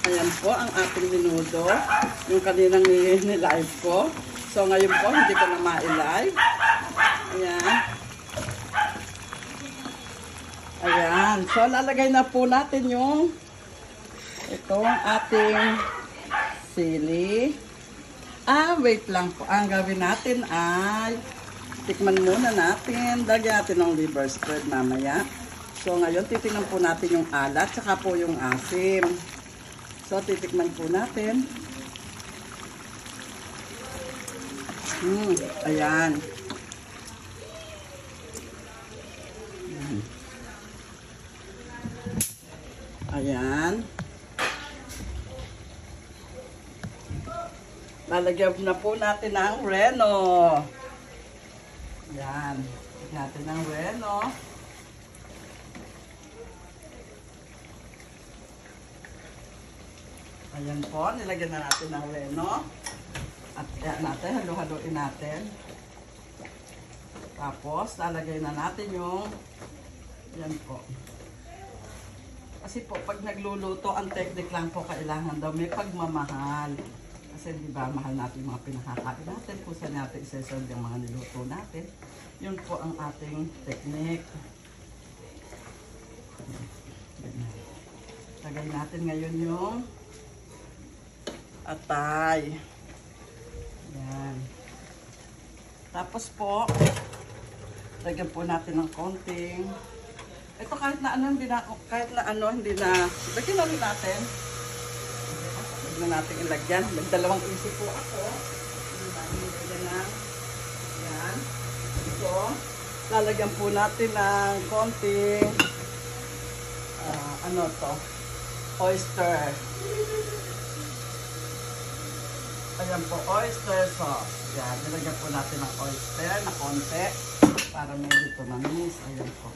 Ayan po ang ating minudo. Yung kaninang nilive ko. So ngayon po, hindi ko na ma-live. Ayan. Ayan. So lalagay na po natin yung itong ating sili. Wait lang po. Ang gawin natin ay tikman muna natin. Lagyan natin ng liver spread mamaya. So ngayon titingnan po natin yung alat tsaka po yung asim. So titikman po natin. Ayan. Ayan. Lalagyan na po natin ng reno. Ayan. Lagyan natin ng reno. Ayan po. Nilagyan na natin ng reno. At ayan natin. Halo-haloin natin. Tapos, lalagay na natin yung ayan po. Kasi po, pag nagluluto, ang technique lang po kailangan daw may pagmamahal. Kasi di ba, mahal natin yung mga pinakakain natin, kung saan natin isa-serve yung mga niluto natin. Yun po ang ating technique. Lagay natin ngayon yung atay. Yan. Tapos po, lagyan po natin ng konting. Ito kahit na ano, hindi na, lagyan na rin natin. Na natin ilagyan. Nagdalawang isip po ako. Yan. So, lalagyan po natin ng konting oyster. Ayan po, oyster sauce. Yan, nilagyan po natin ng oyster na konti para medyo tumamis. Ayan po.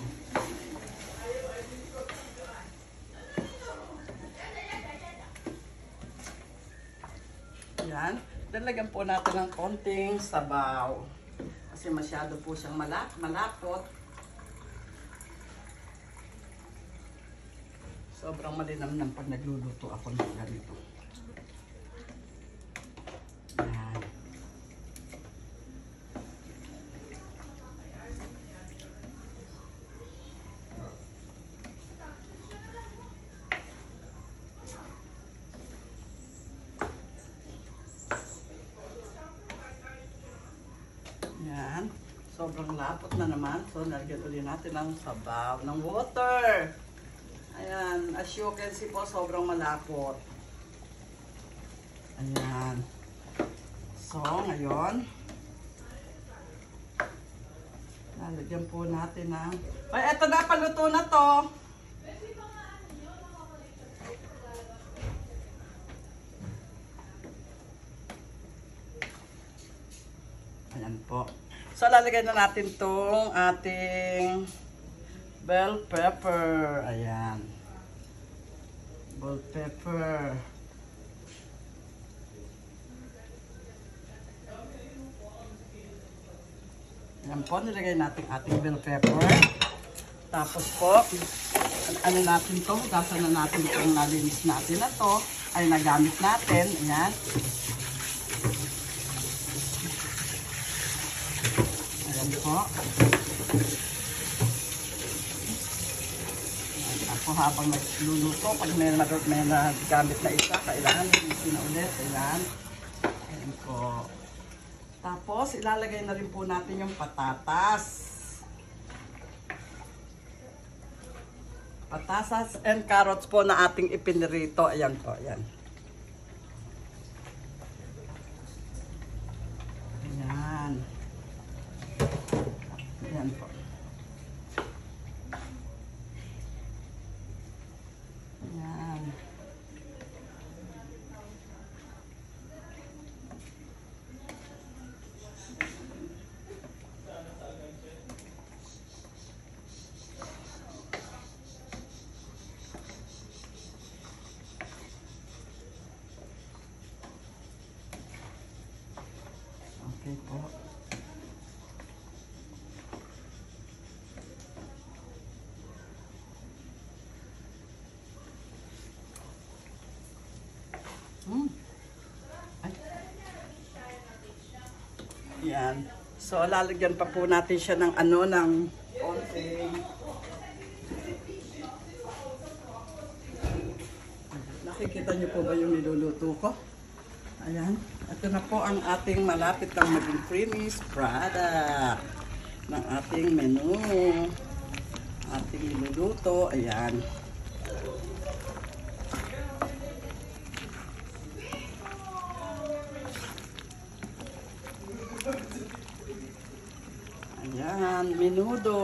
Yan. Lalagyan po natin ng konting sabaw. Kasi masyado po siyang malapot. Sobrang malinam ng pag nagluluto ako ng ganito. Yan. Yan. Sobrang lapot na naman. So, nalagyan ulit natin ng sabaw, ng water. Ayan. As you can see po, sobrang malapot. Ayan. So, ngayon, nalagyan po natin ng... Ay, eto na, paluto na to. Ayan po. So, lalagay na natin itong ating bell pepper. Ayan. Bell pepper. Ayan po, nilagay natin ating bell pepper. Tapos po, ano natin to? Hugasan na natin itong nalinis natin na to. Ay, nagamit natin. Ayan. Po. Ako habang nagluluto, pag may nagamit na isa, kailangan linisin na ulit. Ayan. Ayan po. Tapos, ilalagay na rin po natin yung patatas. Patatas and carrots po na ating ipinirito. Ayan po. Ayan. Ayan. Ayan po. Ayan. Okay po. Hmm. Ay. Yan. So, lalagyan pa po natin siya ng ng konting. Nakikita niyo po ba yung niluluto ko? Ayan. Ito na po ang ating malapit ng maging finished product ng ating menu. Ating niluluto. Ayan. Ayan, menudo.